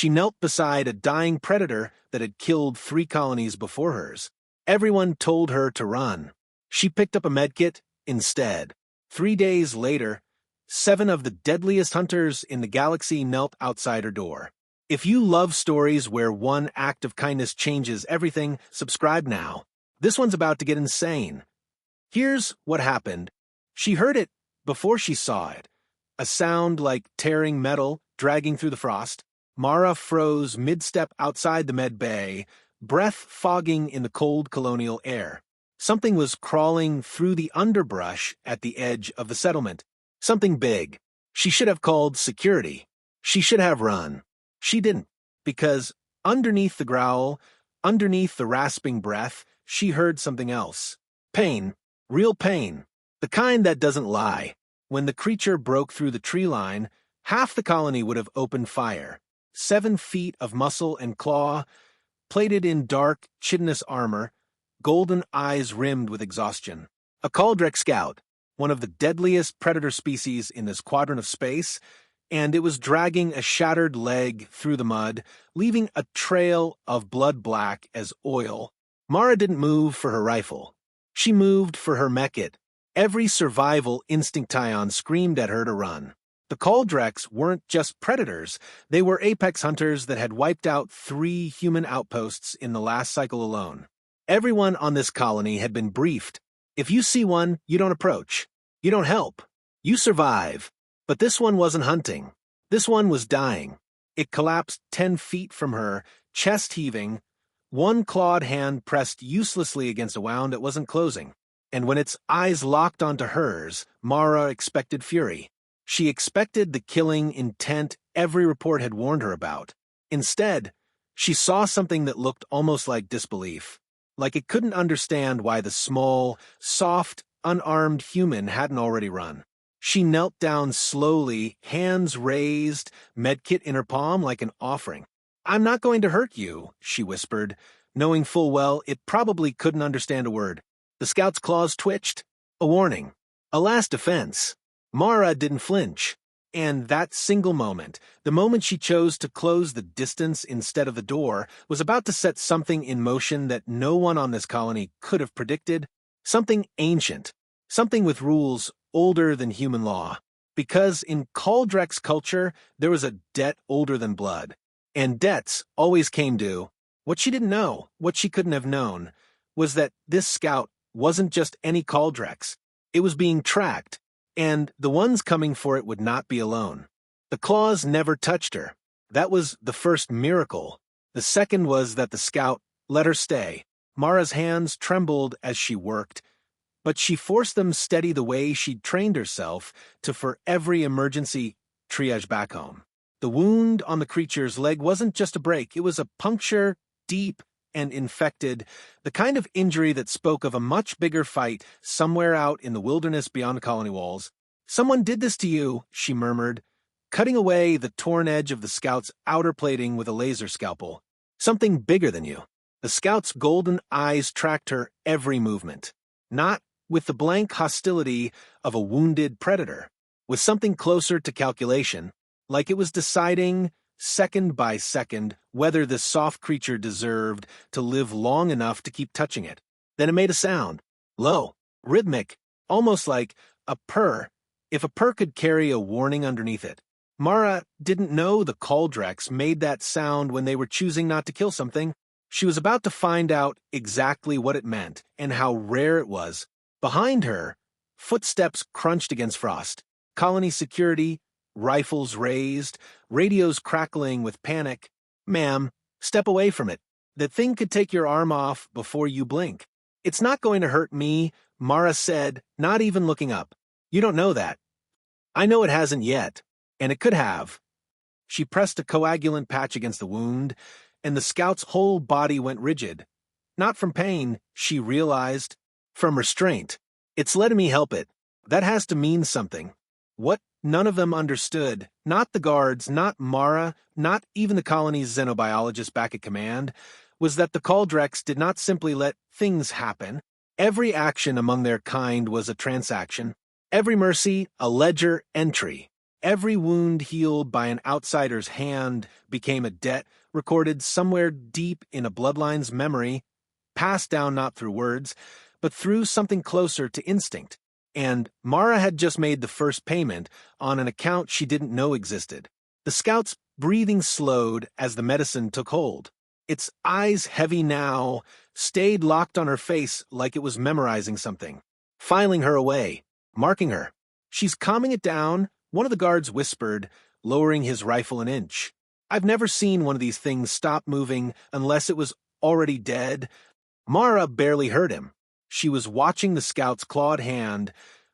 She knelt beside a dying predator that had killed 3 colonies before hers. Everyone told her to run. She picked up a medkit instead. 3 days later, 7 of the deadliest hunters in the galaxy knelt outside her door. If you love stories where one act of kindness changes everything, subscribe now. This one's about to get insane. Here's what happened. She heard it before she saw it. A sound like tearing metal dragging through the frost. Mara froze mid-step outside the med bay, breath fogging in the cold colonial air. Something was crawling through the underbrush at the edge of the settlement. Something big. She should have called security. She should have run. She didn't, because underneath the growl, underneath the rasping breath, she heard something else. Pain. Real pain. The kind that doesn't lie. When the creature broke through the tree line, half the colony would have opened fire. 7 feet of muscle and claw, plated in dark, chitinous armor, golden eyes rimmed with exhaustion. A Kaldrex Scout, one of the deadliest predator species in this quadrant of space, and it was dragging a shattered leg through the mud, leaving a trail of blood black as oil. Mara didn't move for her rifle. She moved for her medkit. Every survival instinction screamed at her to run. The Kaldrex weren't just predators, they were apex hunters that had wiped out 3 human outposts in the last cycle alone. Everyone on this colony had been briefed. If you see one, you don't approach. You don't help. You survive. But this one wasn't hunting. This one was dying. It collapsed 10 feet from her, chest heaving, one clawed hand pressed uselessly against a wound that wasn't closing. And when its eyes locked onto hers, Mara expected fury. She expected the killing intent every report had warned her about. Instead, she saw something that looked almost like disbelief. Like it couldn't understand why the small, soft, unarmed human hadn't already run. She knelt down slowly, hands raised, medkit in her palm like an offering. "I'm not going to hurt you," she whispered, knowing full well it probably couldn't understand a word. The scout's claws twitched. A warning. A last defense. Mara didn't flinch. And that single moment, the moment she chose to close the distance instead of the door, was about to set something in motion that no one on this colony could have predicted. Something ancient. Something with rules older than human law. Because in Kaldrex culture, there was a debt older than blood. And debts always came due. What she didn't know, what she couldn't have known, was that this scout wasn't just any Kaldrex. It was being tracked, and the ones coming for it would not be alone. The claws never touched her. That was the first miracle. The second was that the scout let her stay. Mara's hands trembled as she worked, but she forced them steady the way she'd trained herself to for every emergency triage back home. The wound on the creature's leg wasn't just a break, it was a puncture, deep and infected, the kind of injury that spoke of a much bigger fight somewhere out in the wilderness beyond the colony walls. "Someone did this to you," she murmured, cutting away the torn edge of the scout's outer plating with a laser scalpel. "Something bigger than you." The scout's golden eyes tracked her every movement. Not with the blank hostility of a wounded predator, with something closer to calculation, like it was deciding, second by second, whether this soft creature deserved to live long enough to keep touching it. Then it made a sound, low, rhythmic, almost like a purr, if a purr could carry a warning underneath it. Mara didn't know the Kaldrex made that sound when they were choosing not to kill something. She was about to find out exactly what it meant and how rare it was. Behind her, footsteps crunched against frost. Colony security, rifles raised, radios crackling with panic. "Ma'am, step away from it. That thing could take your arm off before you blink." "It's not going to hurt me," Mara said, not even looking up. "You don't know that." "I know it hasn't yet, and it could have." She pressed a coagulant patch against the wound, and the scout's whole body went rigid. Not from pain, she realized, from restraint. "It's letting me help it. That has to mean something." What none of them understood, not the guards, not Mara, not even the colony's xenobiologist back at command, was that the Kaldrex did not simply let things happen. Every action among their kind was a transaction. Every mercy, a ledger entry. Every wound healed by an outsider's hand became a debt recorded somewhere deep in a bloodline's memory, passed down not through words, but through something closer to instinct. And Mara had just made the first payment on an account she didn't know existed. The scout's breathing slowed as the medicine took hold. Its eyes, heavy now, stayed locked on her face like it was memorizing something, filing her away, marking her. "She's calming it down," one of the guards whispered, lowering his rifle an inch. "I've never seen one of these things stop moving unless it was already dead." Mara barely heard him. She was watching the scout's clawed hand,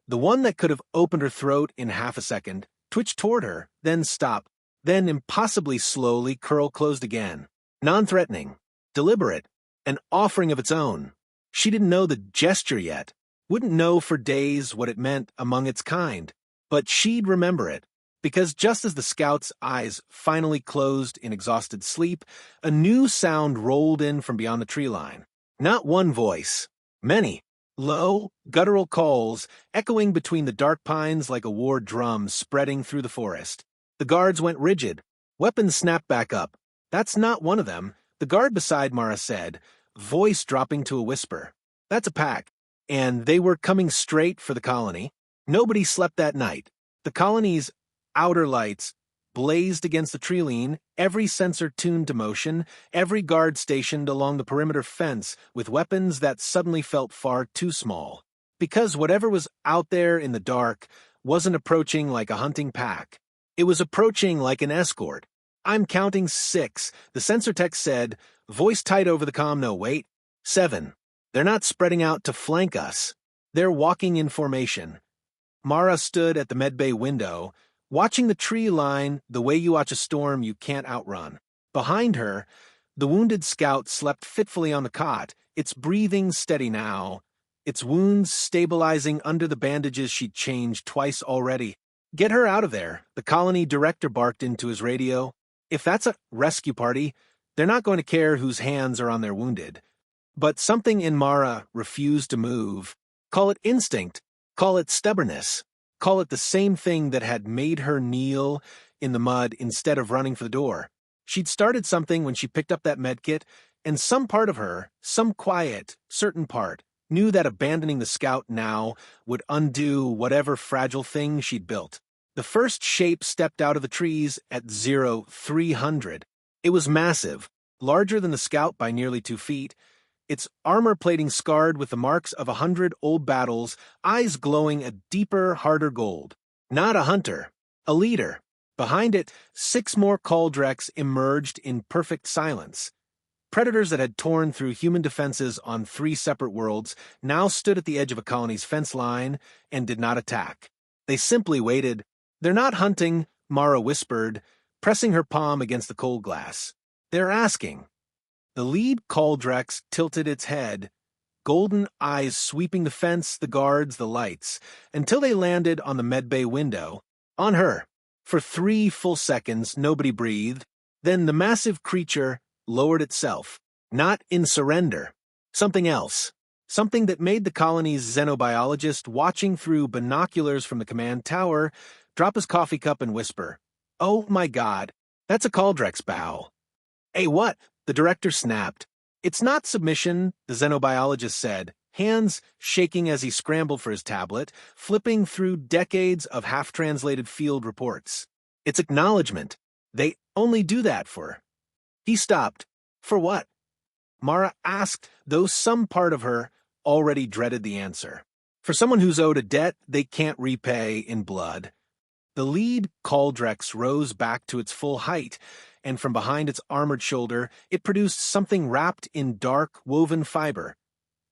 the one that could have opened her throat in half a second, twitch toward her, then stop, then impossibly slowly curl closed again. Non-threatening, deliberate, an offering of its own. She didn't know the gesture yet, wouldn't know for days what it meant among its kind, but she'd remember it, because just as the scout's eyes finally closed in exhausted sleep, a new sound rolled in from beyond the tree line. Not one voice, many, low, guttural calls echoing between the dark pines like a war drum spreading through the forest. The guards went rigid. Weapons snapped back up. "That's not one of them," the guard beside Mara said, voice dropping to a whisper. "That's a pack, and they were coming straight for the colony." Nobody slept that night. The colony's outer lights blazed against the tree line, every sensor tuned to motion, every guard stationed along the perimeter fence with weapons that suddenly felt far too small. Because whatever was out there in the dark wasn't approaching like a hunting pack. It was approaching like an escort. "I'm counting 6, the sensor tech said, voice tight over the comm. "No, wait. 7. They're not spreading out to flank us. They're walking in formation." Mara stood at the medbay window, watching the tree line the way you watch a storm you can't outrun. Behind her, the wounded scout slept fitfully on the cot, its breathing steady now, its wounds stabilizing under the bandages she'd changed twice already. "Get her out of there," the colony director barked into his radio. "If that's a rescue party, they're not going to care whose hands are on their wounded." But something in Mara refused to move. Call it instinct, call it stubbornness, call it the same thing that had made her kneel in the mud instead of running for the door. She'd started something when she picked up that medkit, and some part of her, some quiet, certain part, knew that abandoning the scout now would undo whatever fragile thing she'd built. The first shape stepped out of the trees at 0300. It was massive, larger than the scout by nearly 2 feet, its armor plating scarred with the marks of 100 old battles, eyes glowing a deeper, harder gold. Not a hunter, a leader. Behind it, 6 more Kaldrex emerged in perfect silence. Predators that had torn through human defenses on 3 separate worlds now stood at the edge of a colony's fence line and did not attack. They simply waited. "They're not hunting," Mara whispered, pressing her palm against the cold glass. "They're asking." The lead Kaldrex tilted its head, golden eyes sweeping the fence, the guards, the lights, until they landed on the medbay window, on her. For 3 full seconds, nobody breathed. Then the massive creature lowered itself, not in surrender. Something else. Something that made the colony's xenobiologist watching through binoculars from the command tower drop his coffee cup and whisper, "Oh my God, that's a Kaldrex bow." "Hey, what?" the director snapped. "It's not submission," the xenobiologist said, hands shaking as he scrambled for his tablet, flipping through decades of half-translated field reports. "It's acknowledgement. They only do that for..." He stopped. "For what?" Mara asked, though some part of her already dreaded the answer. "For someone who's owed a debt they can't repay in blood." The lead Kaldrex rose back to its full height, and from behind its armored shoulder, it produced something wrapped in dark, woven fiber,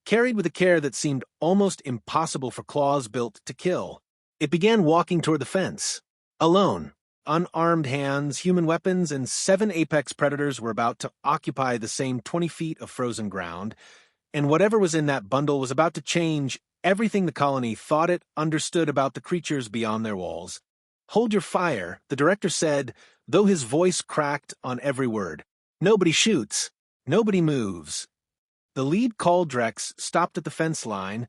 carried with a care that seemed almost impossible for claws built to kill. It began walking toward the fence. Alone, unarmed hands, human weapons, and 7 apex predators were about to occupy the same 20 feet of frozen ground, and whatever was in that bundle was about to change everything the colony thought it understood about the creatures beyond their walls. "Hold your fire," the director said, though his voice cracked on every word. "Nobody shoots. Nobody moves." The lead Kaldrex stopped at the fence line,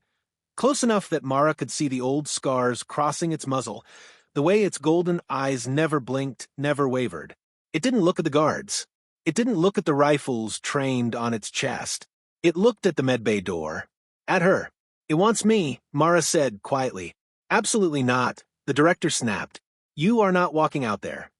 close enough that Mara could see the old scars crossing its muzzle, the way its golden eyes never blinked, never wavered. It didn't look at the guards. It didn't look at the rifles trained on its chest. It looked at the medbay door. At her. "It wants me," Mara said quietly. "Absolutely not," the director snapped. "You are not walking out there."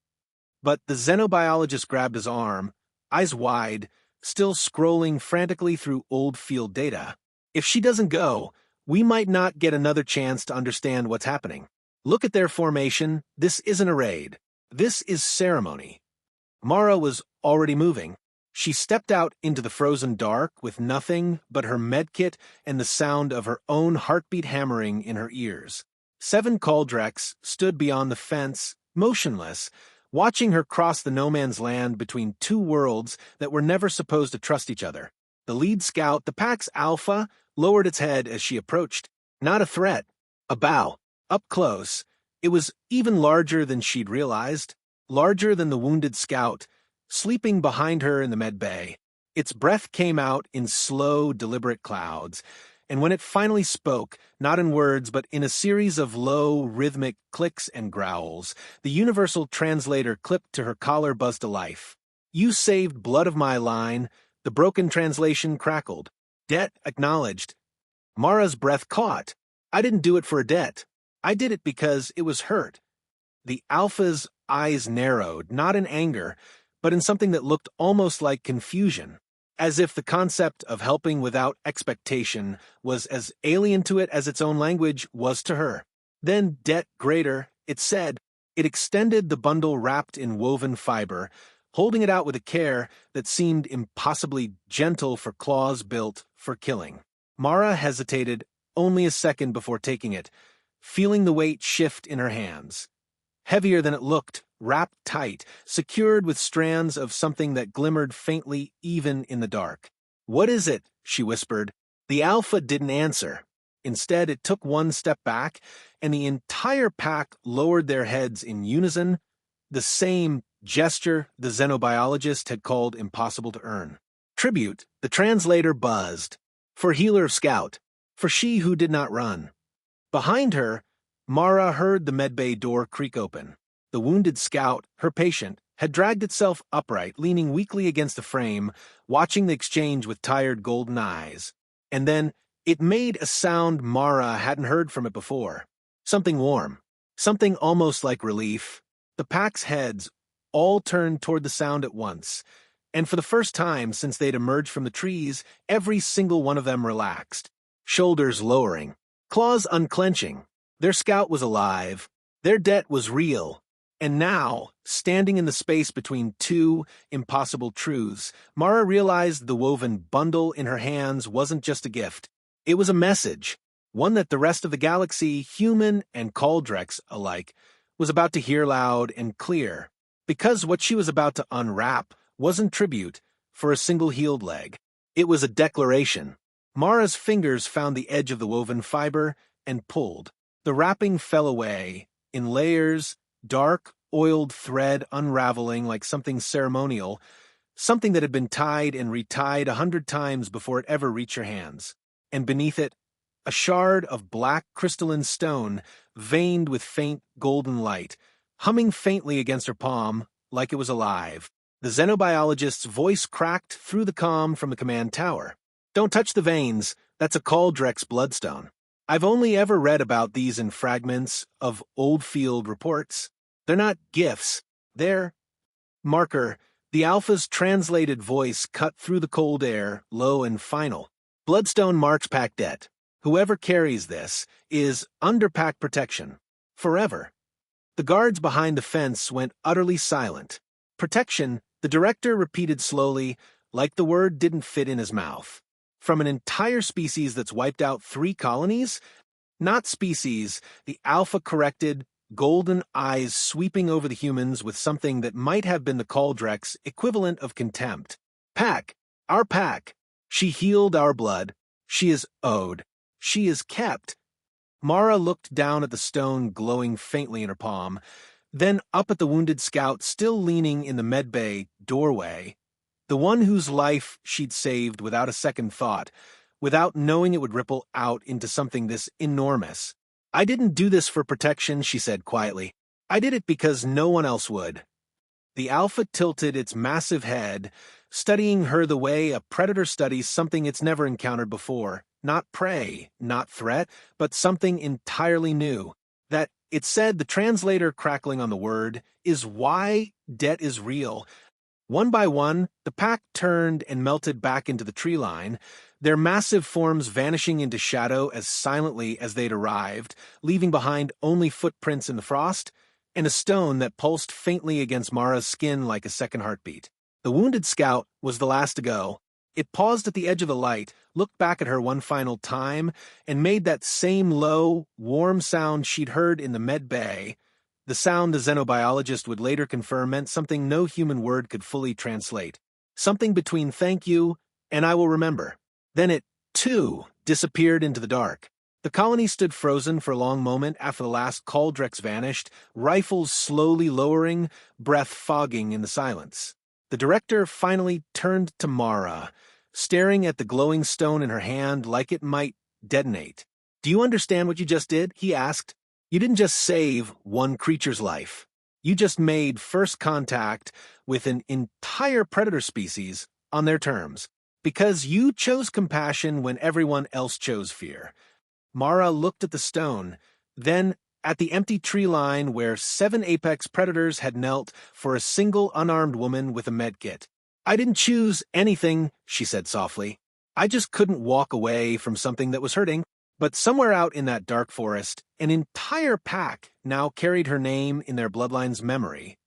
But the xenobiologist grabbed his arm, eyes wide, still scrolling frantically through old field data. "If she doesn't go, we might not get another chance to understand what's happening. Look at their formation. This isn't a raid. This is ceremony." Mara was already moving. She stepped out into the frozen dark with nothing but her medkit and the sound of her own heartbeat hammering in her ears. 7 Kaldrex stood beyond the fence, motionless, watching her cross the no-man's land between 2 worlds that were never supposed to trust each other. The lead scout, the pack's alpha, lowered its head as she approached. Not a threat. A bow. Up close. It was even larger than she'd realized. Larger than the wounded scout, sleeping behind her in the medbay. Its breath came out in slow, deliberate clouds, and when it finally spoke, not in words but in a series of low, rhythmic clicks and growls, the universal translator clipped to her collar buzzed to life. "You saved blood of my line." The broken translation crackled. "Debt acknowledged." Mara's breath caught. "I didn't do it for a debt. I did it because it was hurt." The Alpha's eyes narrowed, not in anger, but in something that looked almost like confusion, as if the concept of helping without expectation was as alien to it as its own language was to her. "Then debt greater," it said. It extended the bundle wrapped in woven fiber, holding it out with a care that seemed impossibly gentle for claws built for killing. Mara hesitated only a second before taking it, feeling the weight shift in her hands. Heavier than it looked, wrapped tight, secured with strands of something that glimmered faintly even in the dark. "What is it?" she whispered. The Alpha didn't answer. Instead, it took one step back, and the entire pack lowered their heads in unison, the same gesture the xenobiologist had called impossible to earn. "Tribute," the translator buzzed. "For Healer of Scout. For she who did not run." Behind her, Mara heard the medbay door creak open. The wounded scout, her patient, had dragged itself upright, leaning weakly against the frame, watching the exchange with tired golden eyes. And then it made a sound Mara hadn't heard from it before. Something warm. Something almost like relief. The pack's heads all turned toward the sound at once, and for the first time since they'd emerged from the trees, every single one of them relaxed. Shoulders lowering. Claws unclenching. Their scout was alive. Their debt was real. And now, standing in the space between 2 impossible truths, Mara realized the woven bundle in her hands wasn't just a gift. It was a message, one that the rest of the galaxy, human and Kaldrex alike, was about to hear loud and clear. Because what she was about to unwrap wasn't tribute for a single healed leg. It was a declaration. Mara's fingers found the edge of the woven fiber and pulled. The wrapping fell away, in layers, dark, oiled thread unraveling like something ceremonial, something that had been tied and retied 100 times before it ever reached her hands. And beneath it, a shard of black crystalline stone, veined with faint golden light, humming faintly against her palm like it was alive. The xenobiologist's voice cracked through the comm from the command tower. "Don't touch the veins. That's a Kaldrex bloodstone. I've only ever read about these in fragments of old field reports. They're not gifts. They're..." Marker, the Alpha's translated voice cut through the cold air, low and final. "Bloodstone marks pack debt. Whoever carries this is under pack protection. Forever." The guards behind the fence went utterly silent. "Protection," the director repeated slowly, like the word didn't fit in his mouth. "From an entire species that's wiped out 3 colonies? Not species," the Alpha corrected, golden eyes sweeping over the humans with something that might have been the Kaldrex equivalent of contempt. "Pack. Our pack. She healed our blood. She is owed. She is kept." Mara looked down at the stone glowing faintly in her palm, then up at the wounded scout still leaning in the medbay doorway, the one whose life she'd saved without a second thought, without knowing it would ripple out into something this enormous. "I didn't do this for protection," she said quietly. I did it because no one else would. The alpha tilted its massive head, studying her the way a predator studies something it's never encountered before. Not prey, not threat, but something entirely new. That, it said, the translator crackling on the word, is why debt is real. One by one, the pack turned and melted back into the tree line, their massive forms vanishing into shadow as silently as they'd arrived, leaving behind only footprints in the frost and a stone that pulsed faintly against Mara's skin like a second heartbeat. The wounded scout was the last to go. It paused at the edge of the light, looked back at her one final time, and made that same low, warm sound she'd heard in the med bay, the sound the xenobiologist would later confirm meant something no human word could fully translate. Something between thank you and I will remember. Then it, too, disappeared into the dark. The colony stood frozen for a long moment after the last Kaldrex vanished, rifles slowly lowering, breath fogging in the silence. The director finally turned to Mara, staring at the glowing stone in her hand like it might detonate. "Do you understand what you just did?" he asked. "You didn't just save one creature's life. You just made first contact with an entire predator species on their terms, because you chose compassion when everyone else chose fear." Mara looked at the stone, then at the empty tree line where 7 apex predators had knelt for a single unarmed woman with a medkit. "I didn't choose anything," she said softly. "I just couldn't walk away from something that was hurting." But somewhere out in that dark forest, an entire pack now carried her name in their bloodline's memory.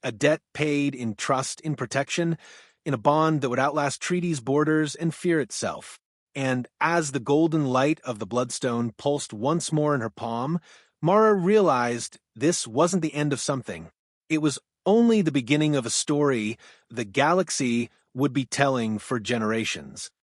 A debt paid in trust, in protection, in a bond that would outlast treaties, borders, and fear itself. And as the golden light of the bloodstone pulsed once more in her palm, Mara realized this wasn't the end of something. It was only the beginning of a story the galaxy would be telling for generations.